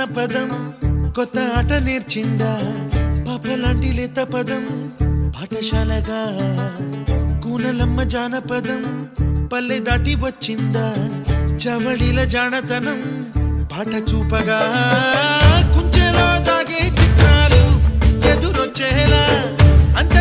జానపదం కొత్త ఆట నేర్చిందా పాపలాంటి లేత పదం పాఠశాలగా కూనలమ్మ జానపదం పల్లె దాటి వచ్చిందా చవళిల జానతనం పాట చూపగా కుంచెలో తాగే చిత్రాలు ఎదురొచ్చేలా అంత